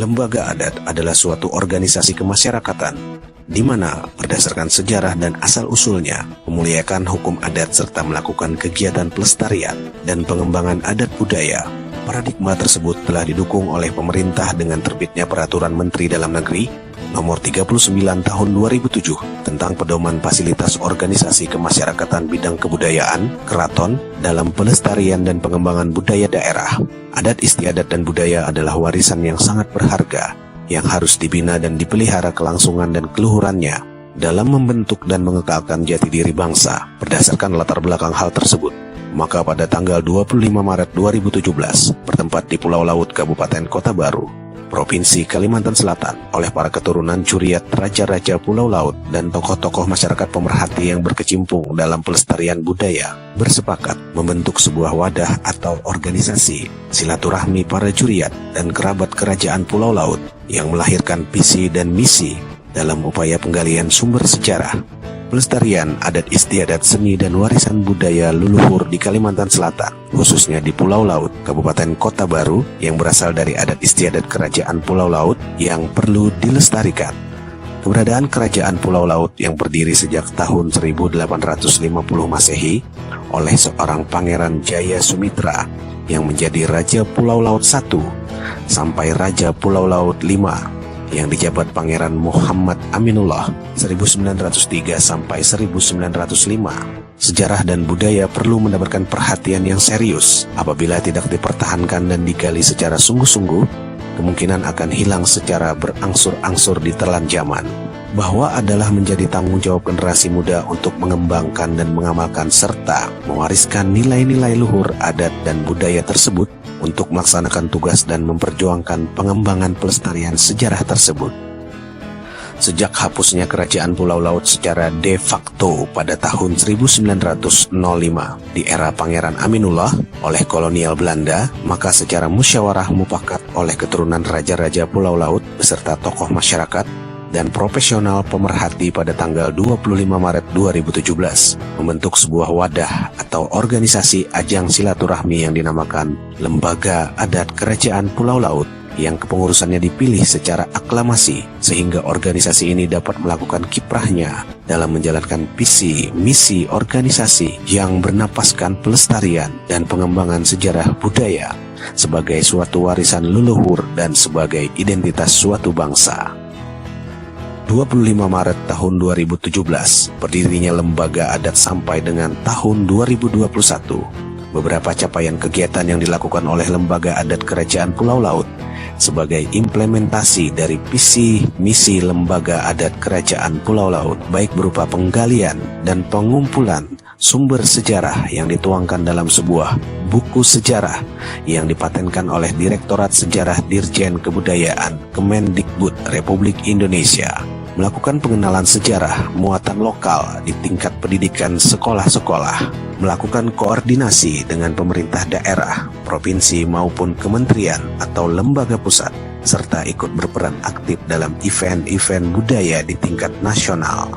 Lembaga adat adalah suatu organisasi kemasyarakatan di mana berdasarkan sejarah dan asal-usulnya memuliakan hukum adat serta melakukan kegiatan pelestarian dan pengembangan adat budaya. Paradigma tersebut telah didukung oleh pemerintah dengan terbitnya Peraturan Menteri Dalam Negeri Nomor 39 Tahun 2007 tentang pedoman fasilitas organisasi kemasyarakatan bidang kebudayaan, keraton, dalam pelestarian dan pengembangan budaya daerah. Adat istiadat dan budaya adalah warisan yang sangat berharga, yang harus dibina dan dipelihara kelangsungan dan keluhurannya dalam membentuk dan mengekalkan jati diri bangsa. Berdasarkan latar belakang hal tersebut, maka pada tanggal 25 Maret 2017, bertempat di Pulau Laut Kabupaten Kota Baru, Provinsi Kalimantan Selatan, oleh para keturunan curiat raja-raja Pulau Laut dan tokoh-tokoh masyarakat pemerhati yang berkecimpung dalam pelestarian budaya, bersepakat membentuk sebuah wadah atau organisasi silaturahmi para curiat dan kerabat kerajaan Pulau Laut yang melahirkan visi dan misi dalam upaya penggalian sumber sejarah, pelestarian adat istiadat seni dan warisan budaya leluhur di Kalimantan Selatan, khususnya di Pulau Laut, Kabupaten Kota Baru, yang berasal dari adat istiadat Kerajaan Pulau Laut yang perlu dilestarikan. Keberadaan Kerajaan Pulau Laut yang berdiri sejak tahun 1850 Masehi oleh seorang Pangeran Jaya Sumitra yang menjadi Raja Pulau Laut I sampai Raja Pulau Laut V yang dijabat Pangeran Muhammad Aminullah 1903 sampai 1905. Sejarah dan budaya perlu mendapatkan perhatian yang serius. Apabila tidak dipertahankan dan digali secara sungguh-sungguh, kemungkinan akan hilang secara berangsur-angsur di telan zaman. Bahwa adalah menjadi tanggung jawab generasi muda untuk mengembangkan dan mengamalkan serta mewariskan nilai-nilai luhur adat dan budaya tersebut untuk melaksanakan tugas dan memperjuangkan pengembangan pelestarian sejarah tersebut. Sejak hapusnya Kerajaan Pulau Laut secara de facto pada tahun 1905 di era Pangeran Aminullah oleh kolonial Belanda, maka secara musyawarah mufakat oleh keturunan raja-raja Pulau Laut beserta tokoh masyarakat dan profesional pemerhati pada tanggal 25 Maret 2017 membentuk sebuah wadah atau organisasi ajang silaturahmi yang dinamakan Lembaga Adat Kerajaan Pulau Laut yang kepengurusannya dipilih secara aklamasi sehingga organisasi ini dapat melakukan kiprahnya dalam menjalankan visi misi organisasi yang bernapaskan pelestarian dan pengembangan sejarah budaya sebagai suatu warisan leluhur dan sebagai identitas suatu bangsa. 25 Maret tahun 2017, berdirinya lembaga adat sampai dengan tahun 2021. Beberapa capaian kegiatan yang dilakukan oleh Lembaga Adat Kerajaan Pulau Laut sebagai implementasi dari visi misi Lembaga Adat Kerajaan Pulau Laut, baik berupa penggalian dan pengumpulan sumber sejarah yang dituangkan dalam sebuah buku sejarah yang dipatenkan oleh Direktorat Sejarah Dirjen Kebudayaan Kemendikbud Republik Indonesia, melakukan pengenalan sejarah muatan lokal di tingkat pendidikan sekolah-sekolah, melakukan koordinasi dengan pemerintah daerah, provinsi maupun kementerian atau lembaga pusat, serta ikut berperan aktif dalam event-event budaya di tingkat nasional.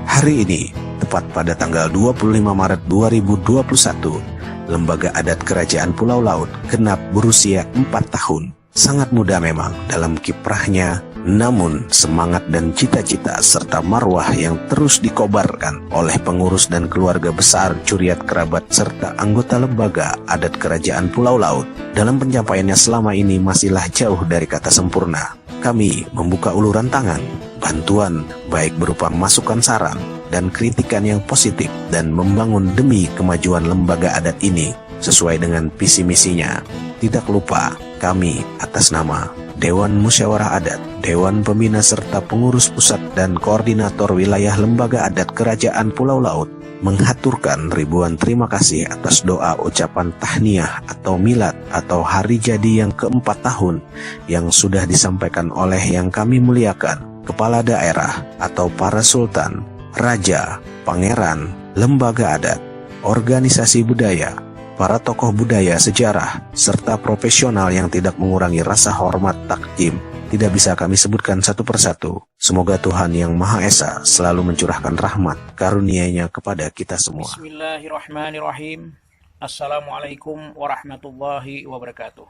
Hari ini, tepat pada tanggal 25 Maret 2021, Lembaga Adat Kerajaan Pulau Laut genap berusia 4 tahun. Sangat muda memang dalam kiprahnya, namun semangat dan cita-cita serta marwah yang terus dikobarkan oleh pengurus dan keluarga besar curiat kerabat serta anggota Lembaga Adat Kerajaan Pulau Laut dalam pencapaiannya selama ini masihlah jauh dari kata sempurna. Kami membuka uluran tangan, bantuan baik berupa masukan saran dan kritikan yang positif dan membangun demi kemajuan lembaga adat ini sesuai dengan visi misinya. Tidak lupa, kami atas nama Dewan Musyawarah Adat, Dewan Pembina serta pengurus pusat dan koordinator wilayah Lembaga Adat Kerajaan Pulau Laut menghaturkan ribuan terima kasih atas doa ucapan tahniah atau milad atau hari jadi yang keempat tahun yang sudah disampaikan oleh yang kami muliakan, kepala daerah atau para sultan, raja, pangeran, lembaga adat, organisasi budaya, para tokoh budaya sejarah, serta profesional yang tidak mengurangi rasa hormat takjim. Tidak bisa kami sebutkan satu persatu. Semoga Tuhan Yang Maha Esa selalu mencurahkan rahmat karunia-Nya kepada kita semua. Bismillahirrahmanirrahim. Assalamualaikum warahmatullahi wabarakatuh.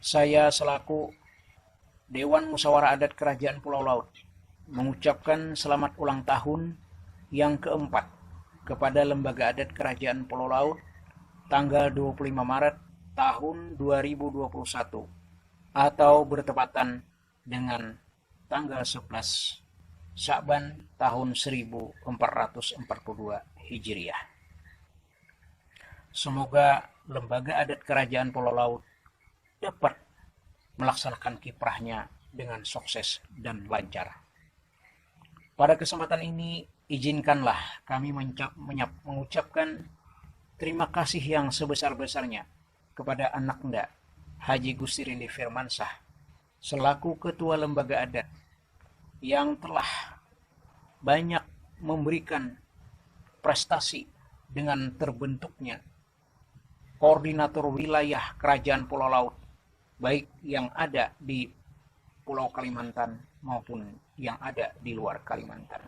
Saya selaku Dewan Musyawarah Adat Kerajaan Pulau Laut mengucapkan selamat ulang tahun yang keempat kepada Lembaga Adat Kerajaan Pulau Laut tanggal 25 Maret tahun 2021 atau bertepatan dengan tanggal 11 Sya'ban tahun 1442 Hijriah. Semoga Lembaga Adat Kerajaan Pulau Laut dapat melaksanakan kiprahnya dengan sukses dan lancar. Pada kesempatan ini, izinkanlah kami mengucapkan terima kasih yang sebesar-besarnya kepada Anaknda Haji Gusti Rindi Firmansyah selaku Ketua Lembaga Adat yang telah banyak memberikan prestasi dengan terbentuknya koordinator wilayah Kerajaan Pulau Laut, baik yang ada di Pulau Kalimantan maupun yang ada di luar Kalimantan.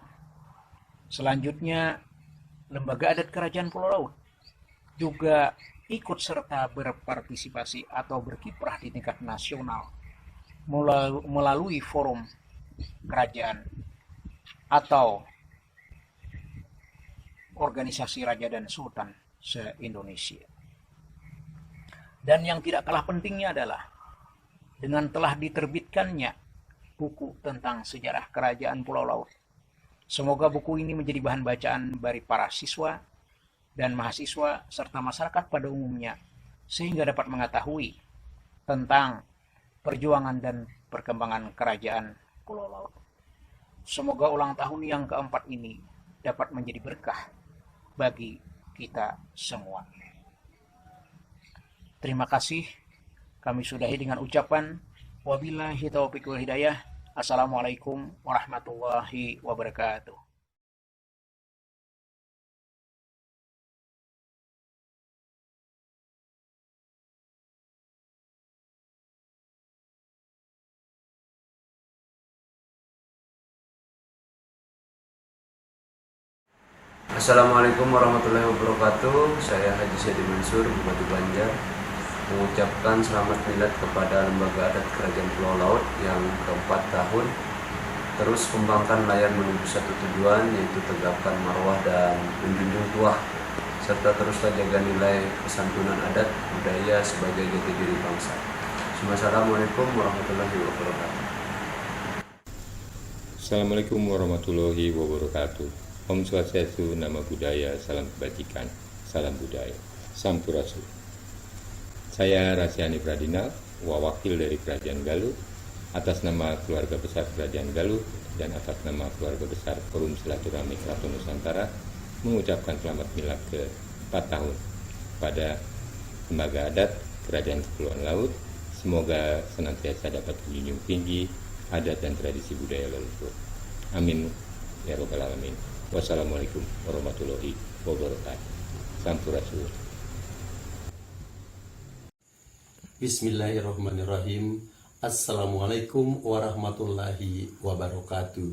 Selanjutnya, Lembaga Adat Kerajaan Pulau Laut juga ikut serta berpartisipasi atau berkiprah di tingkat nasional melalui forum kerajaan atau organisasi Raja dan Sultan se-Indonesia. Dan yang tidak kalah pentingnya adalah dengan telah diterbitkannya buku tentang sejarah Kerajaan Pulau Laut. Semoga buku ini menjadi bahan bacaan bagi para siswa dan mahasiswa serta masyarakat pada umumnya sehingga dapat mengetahui tentang perjuangan dan perkembangan Kerajaan Pulau Laut. Semoga ulang tahun yang keempat ini dapat menjadi berkah bagi kita semua. Terima kasih. Kami sudahi dengan ucapan wabillahi taufiq wal hidayah. Assalamualaikum warahmatullahi wabarakatuh. Assalamualaikum warahmatullahi wabarakatuh. Saya Haji Syedi Mansur, Bupati Banjar, mengucapkan selamat milad kepada Lembaga Adat Kerajaan Pulau Laut yang keempat tahun. Terus kembangkan layar menuju satu tujuan, yaitu tegakkan marwah dan menjunjung tuah, serta teruslah jaga nilai kesantunan adat budaya sebagai jati diri bangsa. Assalamualaikum warahmatullahi wabarakatuh. Assalamualaikum warahmatullahi wabarakatuh. Om Swastiastu, Nama Budaya, Salam Kebajikan, Salam Budaya, Sampurasun. Saya Rasyani Pradinal, wakil dari Kerajaan Galuh, atas nama Keluarga Besar Kerajaan Galuh dan atas nama Keluarga Besar Forum Silaturahmi Keraton Nusantara, mengucapkan selamat milad ke-4 tahun pada Lembaga Adat Kerajaan Kepulauan Laut. Semoga senantiasa dapat menjunjung tinggi adat dan tradisi budaya leluhur. Amin ya robbal alamin. Wassalamualaikum warahmatullahi wabarakatuh. Sampurasun. Bismillahirrahmanirrahim. Assalamualaikum warahmatullahi wabarakatuh.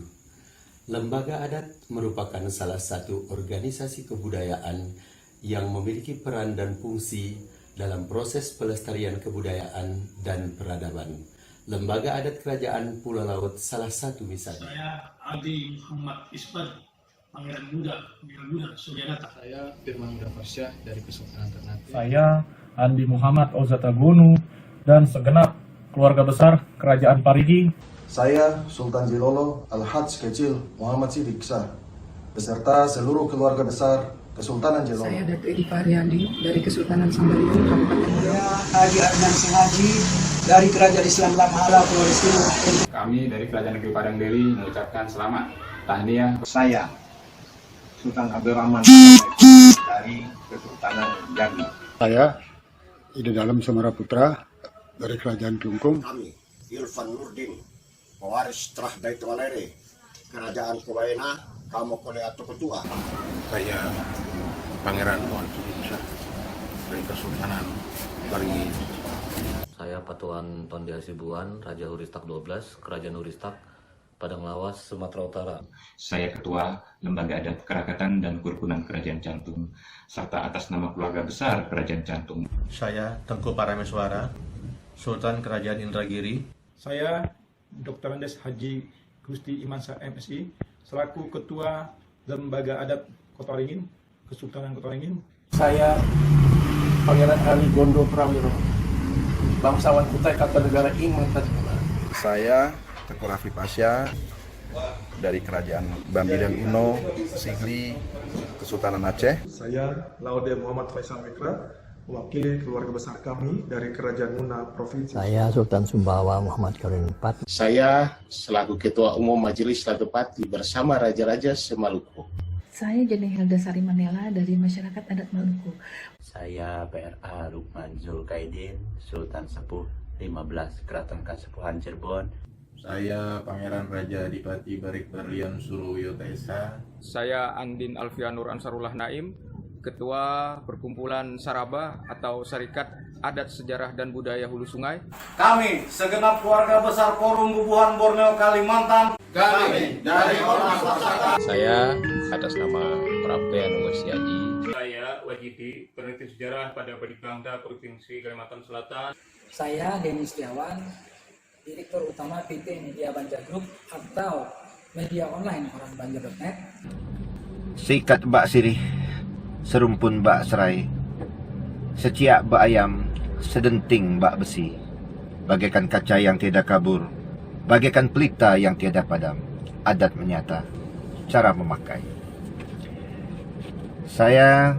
Lembaga Adat merupakan salah satu organisasi kebudayaan yang memiliki peran dan fungsi dalam proses pelestarian kebudayaan dan peradaban. Lembaga Adat Kerajaan Pulau Laut salah satu misalnya. Saya Adi Muhammad Isbar, Pangeran Muda Sujanata. Saya Firman Muda Farsya dari Kesultanan Ternate. Saya Andi Muhammad Ozatagunu dan segenap keluarga besar Kerajaan Parigi. Saya Sultan Jilolo Al-Hajj Kecil Muhammad Sidik Shah beserta seluruh keluarga besar Kesultanan Jilolo. Saya Datuk Edi Faryadi dari Kesultanan Sambalun, Kabupaten Muda. Saya Haji Adnan Sengaji dari Kerajaan Islam Lamhala Pulau Risau. Kami dari Kerajaan Negeri Padang Deli mengucapkan selamat tahniah. Saya Sultan Abdurrahman dari Kesultanan Jambi. Saya Ida Dalam Samara Putra dari Kerajaan Kelungkung. Kami Irfan Nurdin, pewaris Trah Baitul Alere, Kerajaan Kuwaina, Kamu Atau Ketua. Saya Pangeran Tuan Sudirsa dari Kesultanan Parigi. Saya Patuan Tondi Hasibuan, Raja Huristak 12, Kerajaan Huristak, Padang Lawas, Sumatera Utara. Saya Ketua Lembaga Adat Kerakatan dan Kerukunan Kerajaan Cantum, serta atas nama keluarga besar Kerajaan Cantum. Saya Tengku Parameswara, Sultan Kerajaan Indragiri. Saya Dr. Andes Haji Gusti Imansyah MSI selaku Ketua Lembaga Adat Kota Waringin, Kesultanan Kota Waringin. Saya Pangeran Ali Gondo Prawiro, bangsawan Kutai Kartanegara Iman Tajamala. Saya Teguh Rafi Pasya dari Kerajaan Bambi dan Uno, Sigli, Kesultanan Aceh. Saya Laude Muhammad Faisal Mekra, mewakili keluarga besar kami dari Kerajaan Muna Provinsi. Saya Sultan Sumbawa Muhammad Karim IV. Saya selaku Ketua Umum Majelis Latupati bersama Raja-Raja se-Maluku. Saya Jene Hilda Sari Manela dari Masyarakat Adat Maluku. Saya PRA Lukman Zulkaidin, Sultan Sepuh 15 Keraton Kasepuhan Cirebon. Saya Pangeran Raja Adipati Barik Berlian Suruyo Tesa. Saya Andin Alfianur Ansarullah Naim, Ketua Perkumpulan Saraba atau Syarikat Adat Sejarah dan Budaya Hulu Sungai. Kami segenap keluarga besar Forum Bubuhan Borneo Kalimantan. Kami dari Ormas Masyarakat. Saya atas nama Prapen Wasiadi. Saya Wajidi, peneliti sejarah pada Badibangda, Provinsi Kalimantan Selatan. Saya Denny Setiawan, Direktur Utama PT Media Banjar Group atau media online orangbanjar.net. Sikat bak sirih, serumpun bak serai, seciak bak ayam, sedenting bak besi, bagaikan kaca yang tiada kabur, bagaikan pelita yang tiada padam. Adat menyata, cara memakai. Saya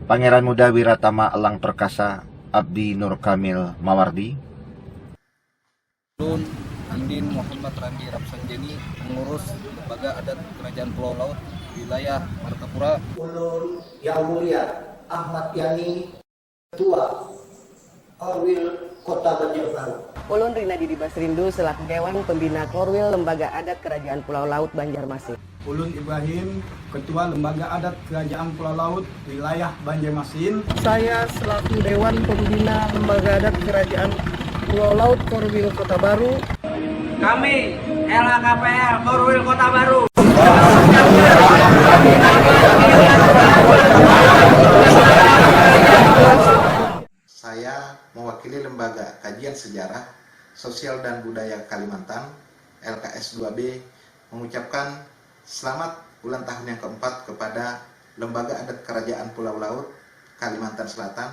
Pangeran Muda Wiratama Elang Perkasa Abdi Nur Kamil Mawardi. Andin Muhammad Randi Rapsanjeni, pengurus Lembaga Adat Kerajaan Pulau Laut wilayah Martapura. Ulun Yang Mulia Ahmad Yani, Ketua Korwil Kota Banjarbaru. Ulun Rina Didi Basrindu selaku Dewan Pembina Korwil Lembaga Adat Kerajaan Pulau Laut Banjarmasin. Ulun Ibrahim, Ketua Lembaga Adat Kerajaan Pulau Laut wilayah Banjarmasin. Saya selaku Dewan Pembina Lembaga Adat Kerajaan Pulau Laut Korwil Kota Baru. Kami LHKPL Korwil Kota Baru. Saya mewakili Lembaga Kajian Sejarah, Sosial dan Budaya Kalimantan, LKS 2B, mengucapkan selamat ulang tahun yang keempat kepada Lembaga Adat Kerajaan Pulau Laut Kalimantan Selatan.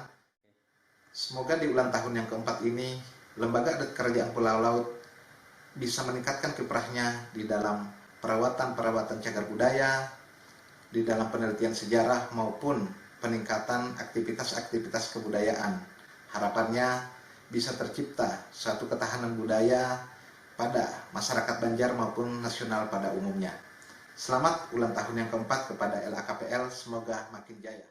Semoga di ulang tahun yang keempat ini, Lembaga Adat Kerajaan Pulau Laut bisa meningkatkan kiprahnya di dalam perawatan cagar budaya, di dalam penelitian sejarah maupun peningkatan aktivitas-aktivitas kebudayaan. Harapannya bisa tercipta suatu ketahanan budaya pada masyarakat Banjar maupun nasional pada umumnya. Selamat ulang tahun yang keempat kepada LHKPL, semoga makin jaya.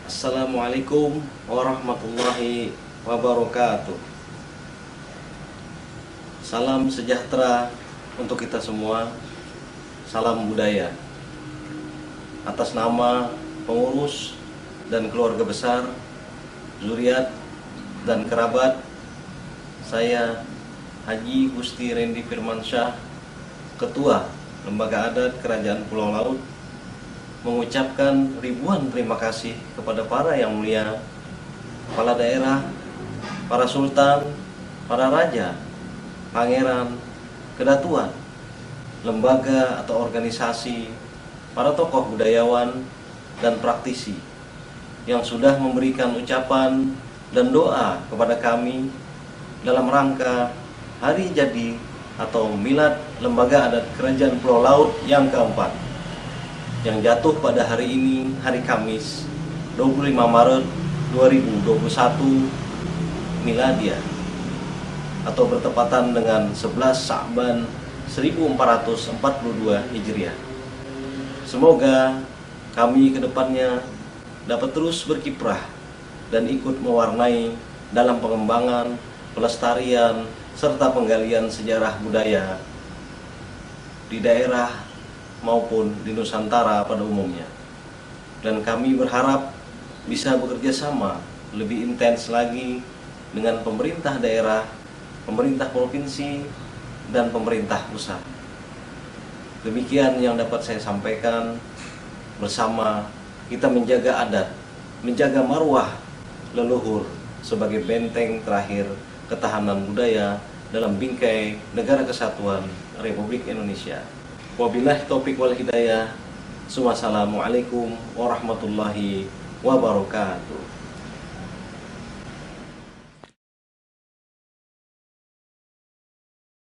Assalamualaikum warahmatullahi wabarakatuh. Salam sejahtera untuk kita semua. Salam budaya. Atas nama pengurus dan keluarga besar, zuriat dan kerabat, saya Haji Gusti Rendi Firmansyah, Ketua Lembaga Adat Kerajaan Pulau Laut, mengucapkan ribuan terima kasih kepada para yang mulia, kepala daerah, para sultan, para raja, pangeran, kedatuan, lembaga atau organisasi, para tokoh budayawan dan praktisi yang sudah memberikan ucapan dan doa kepada kami dalam rangka hari jadi atau milad Lembaga Adat Kerajaan Pulau Laut yang keempat, yang jatuh pada hari ini, hari Kamis 25 Maret 2021 Miladiah, atau bertepatan dengan 11 Sa'ban 1442 Hijriah. Semoga kami ke depannya dapat terus berkiprah dan ikut mewarnai dalam pengembangan, pelestarian, serta penggalian sejarah budaya di daerah maupun di Nusantara pada umumnya. Dan kami berharap bisa bekerja sama lebih intens lagi dengan pemerintah daerah, pemerintah provinsi, dan pemerintah pusat. Demikian yang dapat saya sampaikan. Bersama kita menjaga adat, menjaga marwah leluhur, sebagai benteng terakhir ketahanan budaya dalam bingkai Negara Kesatuan Republik Indonesia. Wabillahi taufik wal hidayah. Wassalamualaikum warahmatullahi wabarakatuh.